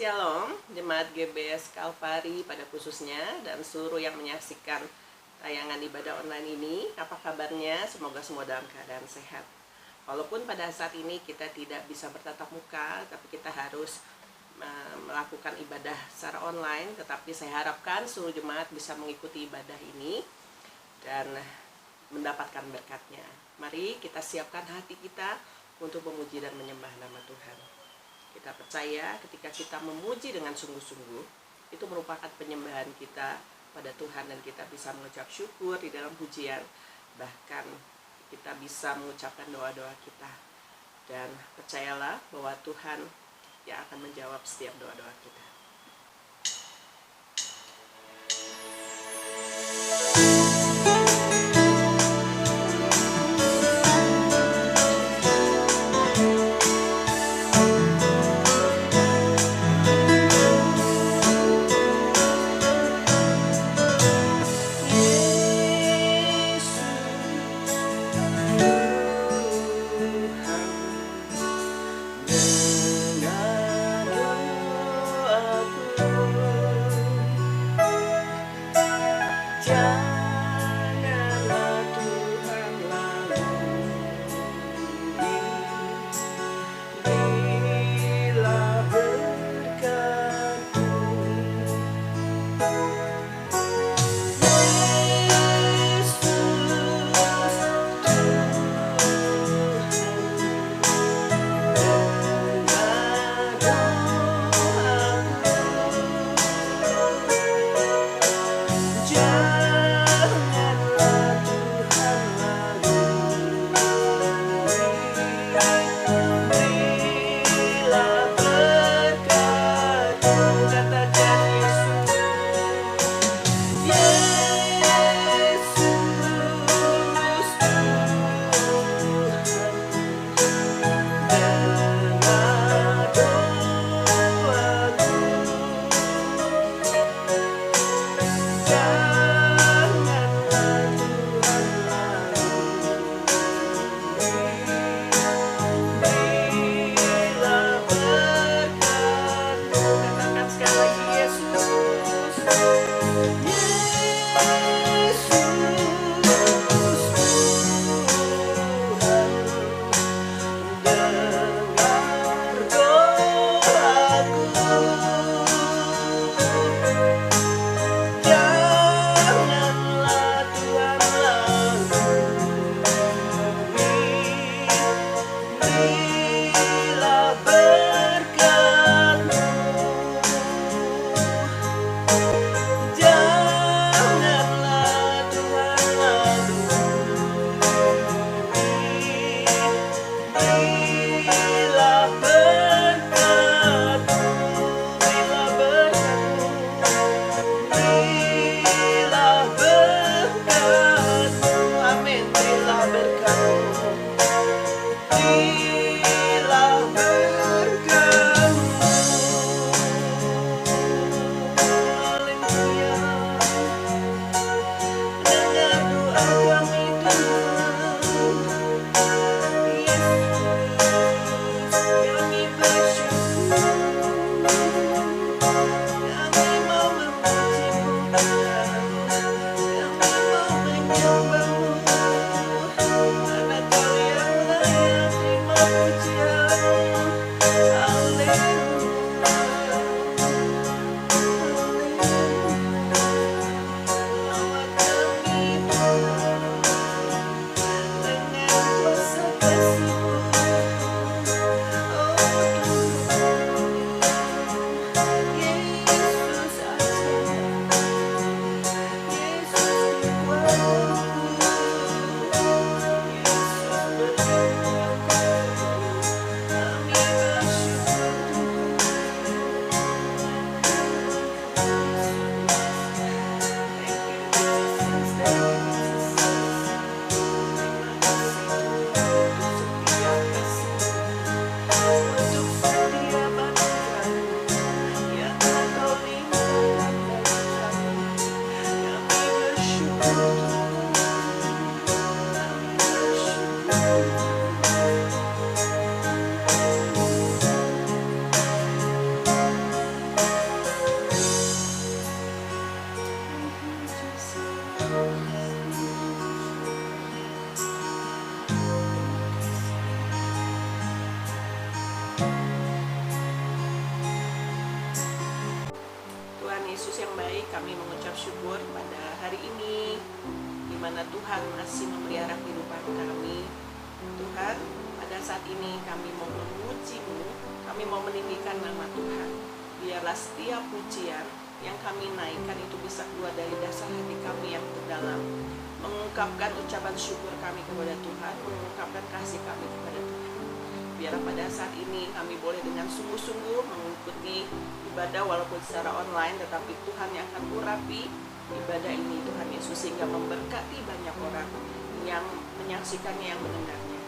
Shalom, Jemaat GBS Kalvari pada khususnya dan seluruh yang menyaksikan tayangan ibadah online ini. Apa kabarnya? Semoga semua dalam keadaan sehat. Walaupun pada saat ini kita tidak bisa bertatap muka, tapi kita harus melakukan ibadah secara online. Tetapi saya harapkan seluruh jemaat bisa mengikuti ibadah ini dan mendapatkan berkatnya. Mari kita siapkan hati kita untuk memuji dan menyembah nama Tuhan. Kita percaya ketika kita memuji dengan sungguh-sungguh, itu merupakan penyembahan kita pada Tuhan dan kita bisa mengucap syukur di dalam pujian. Bahkan kita bisa mengucapkan doa-doa kita. Dan percayalah bahwa Tuhan yang akan menjawab setiap doa-doa kita. Tuhan Yesus yang baik, kami mengucap syukur pada hari ini di mana Tuhan masih memelihara kehidupan kami. Tuhan, pada saat ini kami mau memuji-Mu, kami mau meninggikan nama Tuhan. Biarlah setiap pujian yang kami naikkan itu bisa keluar dari dasar hati kami yang terdalam, mengungkapkan ucapan syukur kami kepada Tuhan, mengungkapkan kasih kami kepada Tuhan. Biarlah pada saat ini kami boleh dengan sungguh-sungguh mengikuti ibadah walaupun secara online, tetapi Tuhan yang akan urapi ibadah ini, Tuhan Yesus, sehingga memberkati banyak orang yang menyaksikannya, yang mendengarnya.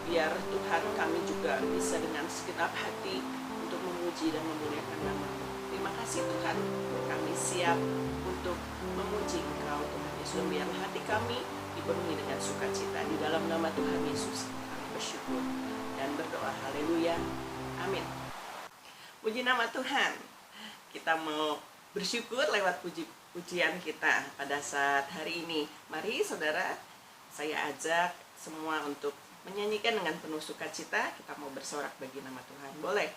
Biar Tuhan kami juga bisa dengan segenap hati untuk memuji dan memuliakan nama-Mu. Terima kasih Tuhan, kami siap untuk memuji Engkau Tuhan Yesus. Biarlah hati kami dipenuhi dengan sukacita. Di dalam nama Tuhan Yesus kami bersyukur dan berdoa. Haleluya. Amin. Puji nama Tuhan. Kita mau bersyukur lewat pujian kita pada saat hari ini. Mari saudara, saya ajak semua untuk menyanyikan dengan penuh sukacita. Kita mau bersorak bagi nama Tuhan. Boleh.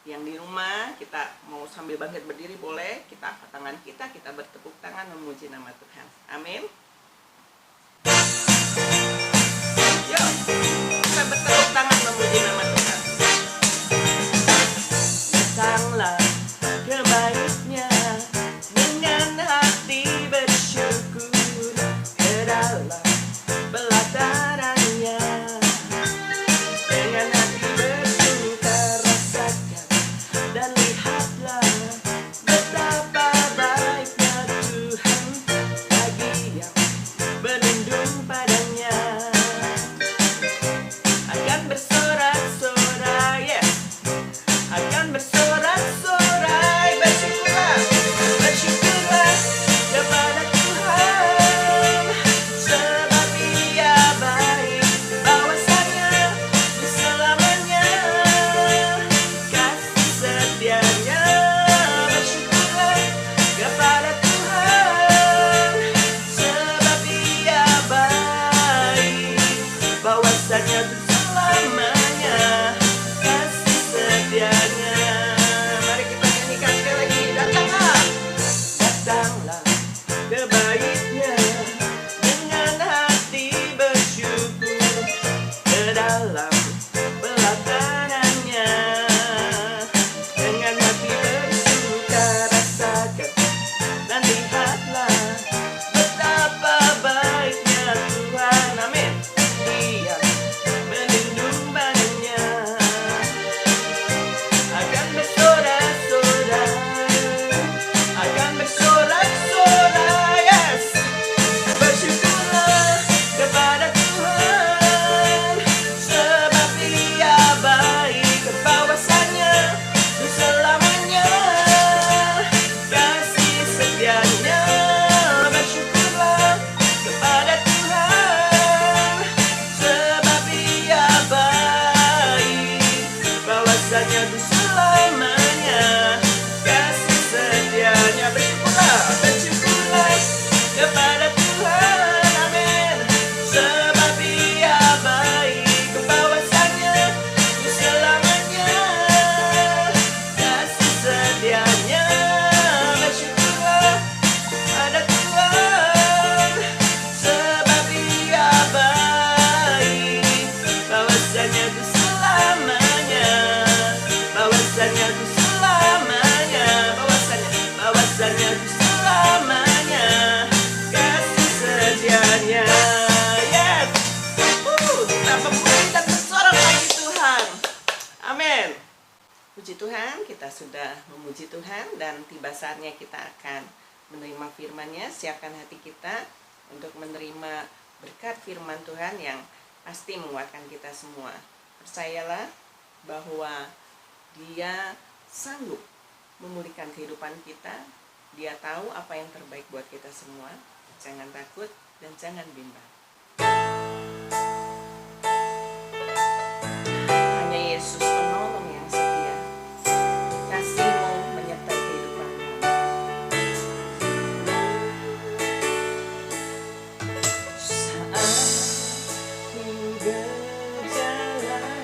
Yang di rumah kita mau sambil bangkit berdiri, boleh. Kita angkat tangan kita bertepuk tangan memuji nama Tuhan. Amin. Yuk, kita bertepuk tangan memuji nama Tuhan. Datanglah ke baitnya dengan hati bersyukur, ke dalam belatarannya dengan hati bersuka rasakan dan lihatlah betapa baiknya Tuhan bagi yang berlindung padanya. Akan bersorak-sorai, yes, akan bersorak-sorai, bersyukurlah, bersyukurlah kepada Tuhan, sebab Dia baik, bahwasanya selamanya kasih setianya. Bersyukurlah kepada Tuhan, sebab Dia baik, bahwasanya selamanya kasih setianya. Mari kita nyanyikan sekali lagi. Datanglah, datanglah ke baitnya dengan hati bersyukur, ke dalam belatarannya dengan hati bersuka rasakan dan lihatlah betapa baiknya Tuhan. Amin. Dia melindung badannya, akan bersorak-sorai, akan bersorak-sorai, yes. Bersyukurlah kepada Tuhan, sebab Dia baik, bahwasanya selamanya kasih setianya. Bersyukurlah kepada Tuhan, sebab Dia baik, bahwasanya selamanya kasih setianya. Bersyukurlah, bersyukurlah kepada Tuhan, amin, sebab Dia baik, bahwasanya selamanya kasih setianya. Bersyukurlah pada Tuhan, sebab Dia baik, bahwasanya selamanya, bahwasanya selamanya, bahwasanya selamanya kasih setianya. Yes. Kita memuji dan bersorak bagi Tuhan. Amin. Puji Tuhan, kita sudah memuji Tuhan dan tiba saatnya kita akan menerima firman-Nya. Siapkan hati kita untuk menerima berkat firman Tuhan yang pasti menguatkan kita semua. Percayalah bahwa Dia sanggup memulihkan kehidupan kita. Dia tahu apa yang terbaik buat kita semua. Jangan takut dan jangan bimbang. Hanya Yesus penolong yang setia. Kasih-Mu menyertai kehidupan kami. Saat ku berjalan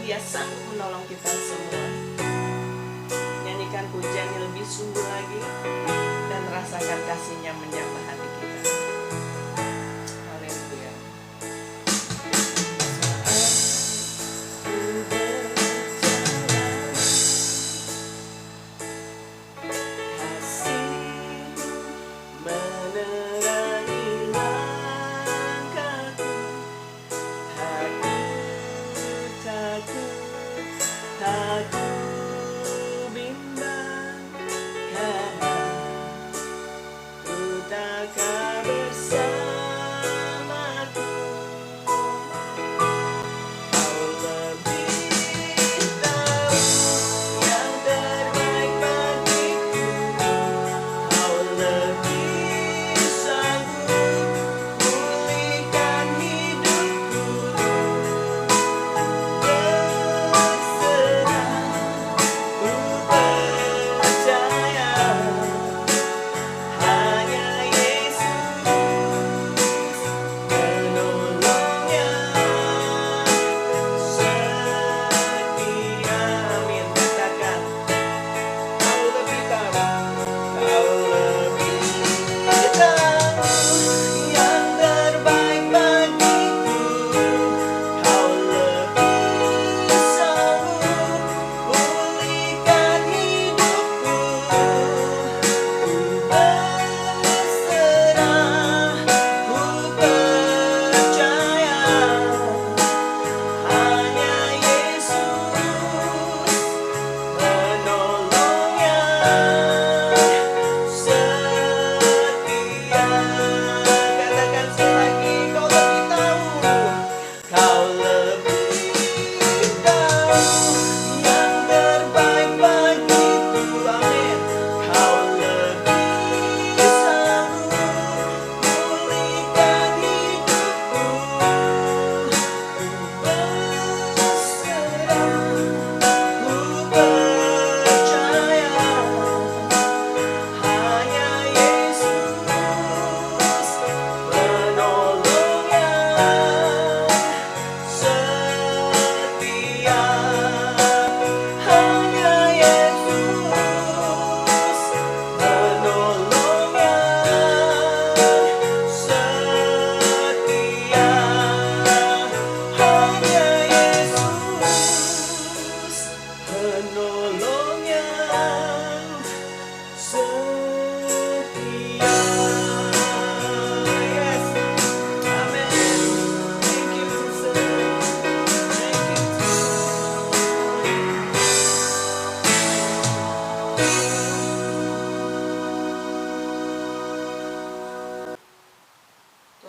Dia sanggup menolong kita semua. Nyanyikan pujian yang lebih sungguh lagi dan rasakan kasih-Nya menjamah hati kita. Haleluya.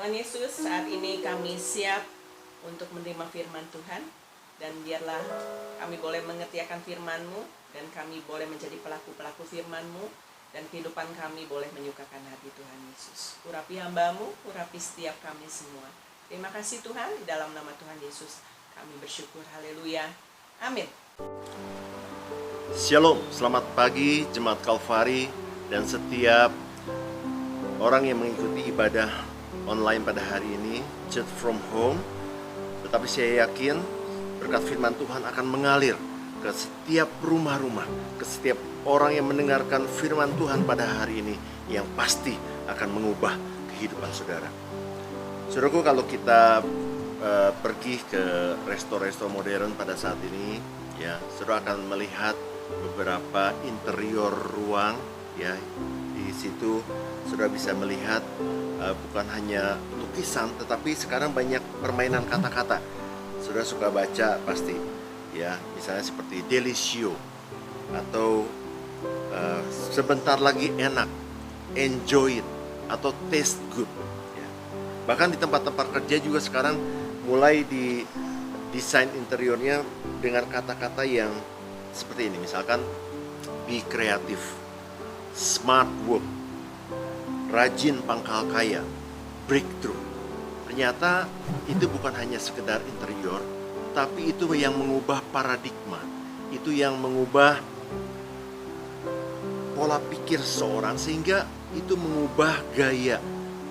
Tuhan Yesus, saat ini kami siap untuk menerima firman Tuhan, dan biarlah kami boleh mengerti akan firman-Mu, dan kami boleh menjadi pelaku-pelaku firman-Mu, dan kehidupan kami boleh menyukakan hati Tuhan Yesus. Urapi hamba-Mu, urapi setiap kami semua. Terima kasih Tuhan, di dalam nama Tuhan Yesus kami bersyukur. Haleluya. Amin. Shalom, selamat pagi Jemaat Kalvari dan setiap orang yang mengikuti ibadah online pada hari ini, Church from Home. Tetapi saya yakin berkat firman Tuhan akan mengalir ke setiap rumah-rumah, ke setiap orang yang mendengarkan firman Tuhan pada hari ini, yang pasti akan mengubah kehidupan saudara. Saudaraku, kalau kita pergi ke resto-resto modern pada saat ini, ya, saudara akan melihat beberapa interior ruang, ya. Di situ saudara bisa melihat bukan hanya lukisan, tetapi sekarang banyak permainan kata-kata. Saudara suka baca pasti, ya, misalnya seperti delisio atau sebentar lagi enak, enjoy it, atau taste good, ya. Bahkan di tempat-tempat kerja juga sekarang mulai di desain interiornya dengan kata-kata yang seperti ini, misalkan be creative, smart work, rajin pangkal kaya, breakthrough. Ternyata itu bukan hanya sekedar interior, tapi itu yang mengubah paradigma, itu yang mengubah pola pikir seseorang, sehingga itu mengubah gaya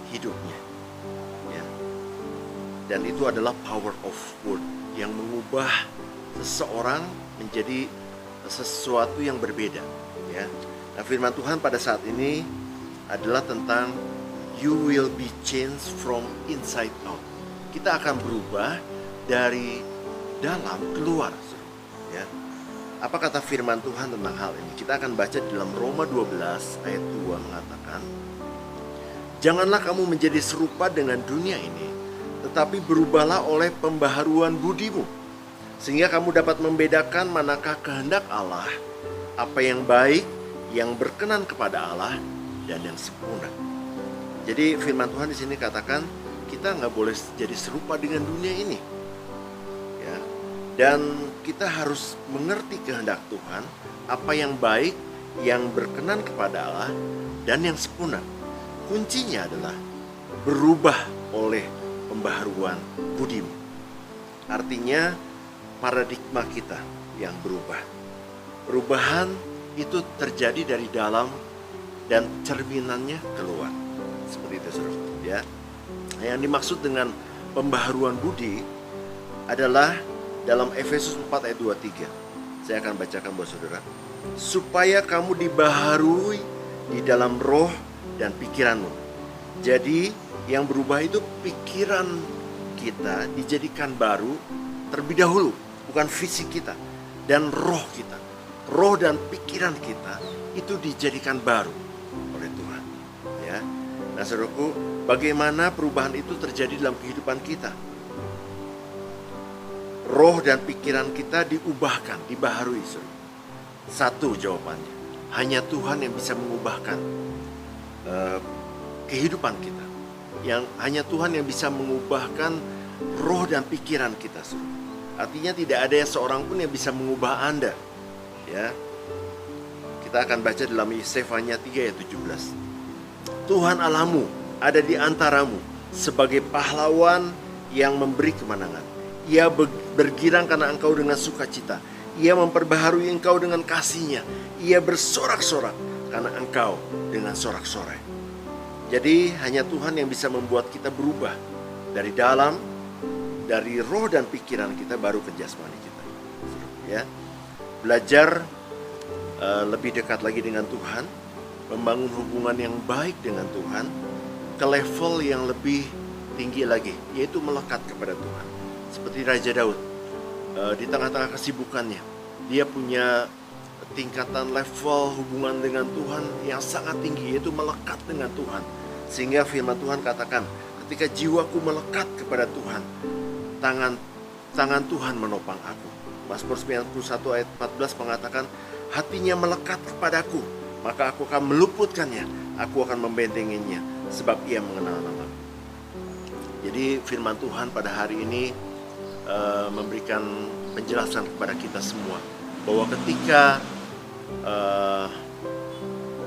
hidupnya, ya. Dan itu adalah power of word yang mengubah seseorang menjadi sesuatu yang berbeda, ya. Nah, firman Tuhan pada saat ini adalah tentang you will be changed from inside out. Kita akan berubah dari dalam keluar, ya. Apa kata firman Tuhan tentang hal ini? Kita akan baca di dalam Roma 12 ayat 2 mengatakan, janganlah kamu menjadi serupa dengan dunia ini, tetapi berubahlah oleh pembaharuan budimu, sehingga kamu dapat membedakan manakah kehendak Allah, apa yang baik, yang berkenan kepada Allah, dan yang sempurna. Jadi firman Tuhan di sini katakan kita nggak boleh jadi serupa dengan dunia ini, ya. Dan kita harus mengerti kehendak Tuhan, apa yang baik, yang berkenan kepada Allah, dan yang sempurna. Kuncinya adalah berubah oleh pembaharuan budimu. Artinya paradigma kita yang berubah. Perubahan itu terjadi dari dalam dan cerminannya keluar. Seperti itu, saudara, ya. Yang dimaksud dengan pembaharuan budi adalah dalam Efesus 4 ayat 23. Saya akan bacakan buat saudara. Supaya kamu dibaharui di dalam roh dan pikiranmu. Jadi yang berubah itu pikiran kita dijadikan baru terlebih dahulu, bukan fisik kita dan roh kita. Roh dan pikiran kita itu dijadikan baru oleh Tuhan, ya. Nah, saudaraku, bagaimana perubahan itu terjadi dalam kehidupan kita? Roh dan pikiran kita diubahkan, dibaharui, saudara. Satu jawabannya, hanya Tuhan yang bisa mengubahkan kehidupan kita. Yang hanya Tuhan yang bisa mengubahkan roh dan pikiran kita, saudara. Artinya tidak ada seorang pun yang bisa mengubah Anda, ya. Kita akan baca dalam Yesaya 3 ayat 17. Tuhan Allahmu ada di antaramu sebagai pahlawan yang memberi kemenangan. Ia bergirang karena engkau dengan sukacita. Ia memperbaharui engkau dengan kasih-Nya. Ia bersorak-sorak karena engkau dengan sorak-sorai. Jadi hanya Tuhan yang bisa membuat kita berubah dari dalam, dari roh dan pikiran kita baru ke jasmani kita, ya. Belajar lebih dekat lagi dengan Tuhan, membangun hubungan yang baik dengan Tuhan ke level yang lebih tinggi lagi, yaitu melekat kepada Tuhan. Seperti Raja Daud, di tengah-tengah kesibukannya, dia punya tingkatan level hubungan dengan Tuhan yang sangat tinggi, yaitu melekat dengan Tuhan. Sehingga firman Tuhan katakan, ketika jiwaku melekat kepada Tuhan, tangan Tuhan menopang aku. Mazmur 91 ayat 14 mengatakan, hatinya melekat kepadaku, maka aku akan meluputkannya, aku akan membentenginya, sebab ia mengenal namaku. Jadi firman Tuhan pada hari ini memberikan penjelasan kepada kita semua, bahwa ketika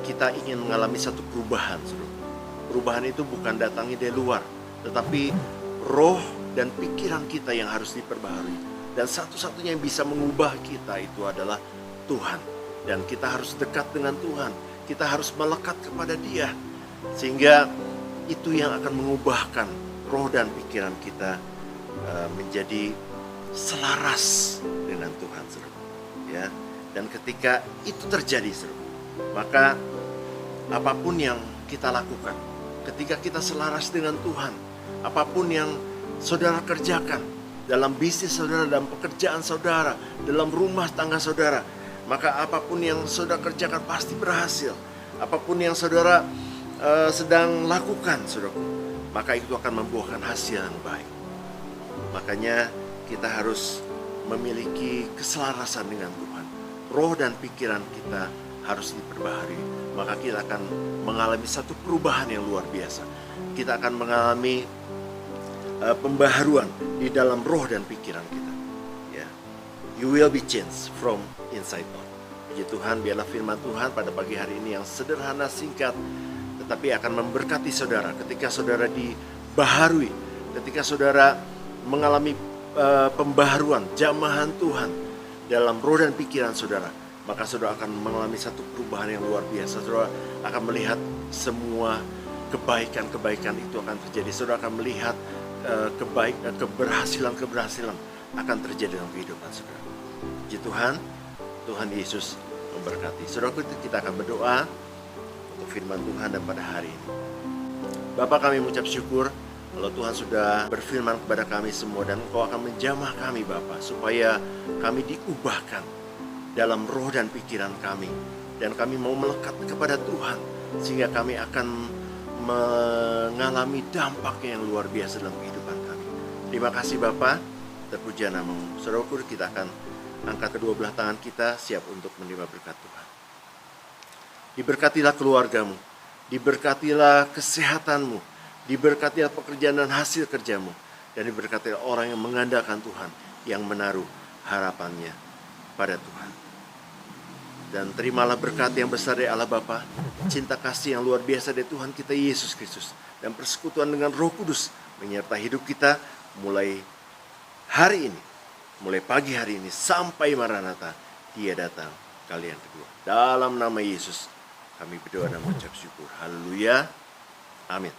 kita ingin mengalami satu perubahan, perubahan itu bukan datangnya dari luar, tetapi roh dan pikiran kita yang harus diperbaharui. Dan satu-satunya yang bisa mengubah kita itu adalah Tuhan. Dan kita harus dekat dengan Tuhan. Kita harus melekat kepada Dia. Sehingga itu yang akan mengubahkan roh dan pikiran kita menjadi selaras dengan Tuhan, saudara. Ya. Dan ketika itu terjadi, saudara, maka apapun yang kita lakukan, ketika kita selaras dengan Tuhan, apapun yang saudara kerjakan dalam bisnis saudara, dalam pekerjaan saudara, dalam rumah tangga saudara, maka apapun yang saudara kerjakan pasti berhasil. Apapun yang saudara sedang lakukan, saudara, maka itu akan membuahkan hasil yang baik. Makanya kita harus memiliki keselarasan dengan Tuhan. Roh dan pikiran kita harus diperbaharui. Maka kita akan mengalami satu perubahan yang luar biasa. Kita akan mengalami pembaharuan di dalam roh dan pikiran kita, ya. You will be changed from inside out. Puji Tuhan, biarlah firman Tuhan pada pagi hari ini yang sederhana, singkat, tetapi akan memberkati saudara. Ketika saudara dibaharui, ketika saudara mengalami pembaharuan, jamahan Tuhan dalam roh dan pikiran saudara, maka saudara akan mengalami satu perubahan yang luar biasa. Saudara akan melihat semua kebaikan-kebaikan itu akan terjadi. Saudara akan melihat keberhasilan-keberhasilan. akan terjadi dalam kehidupan saudara. Puji Tuhan, Tuhan Yesus memberkati. Saudaraku, kita akan berdoa untuk firman Tuhan dan pada hari ini. Bapa, kami mengucap syukur kalau Tuhan sudah berfirman kepada kami semua, dan Engkau akan menjamah kami Bapa, supaya kami diubahkan dalam roh dan pikiran kami, dan kami mau melekat kepada Tuhan, sehingga kami akan mengalami dampak yang luar biasa dalam kehidupan kami. Terima kasih Bapa, terpuji namamu. Saudaraku, kita akan angkat kedua belah tangan kita, siap untuk menerima berkat Tuhan. Diberkatilah keluargamu, diberkatilah kesehatanmu, diberkatilah pekerjaan dan hasil kerjamu, dan diberkatilah orang yang mengandalkan Tuhan, yang menaruh harapannya pada Tuhan. Dan terimalah berkat yang besar dari Allah Bapa, cinta kasih yang luar biasa dari Tuhan kita Yesus Kristus, dan persekutuan dengan Roh Kudus menyertai hidup kita mulai hari ini, mulai pagi hari ini sampai Maranatha, Dia datang kali yang kedua. Dalam nama Yesus kami berdoa dan mengucap syukur. Haleluya. Amin.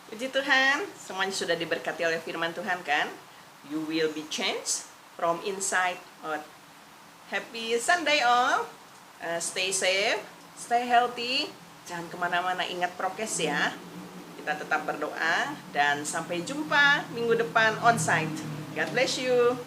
Puji Tuhan, semuanya sudah diberkati oleh firman Tuhan kan? You will be changed from inside out. Happy Sunday all. Stay safe, stay healthy. Jangan kemana-mana, ingat prokes ya. Kita tetap berdoa dan sampai jumpa minggu depan onsite. God bless you.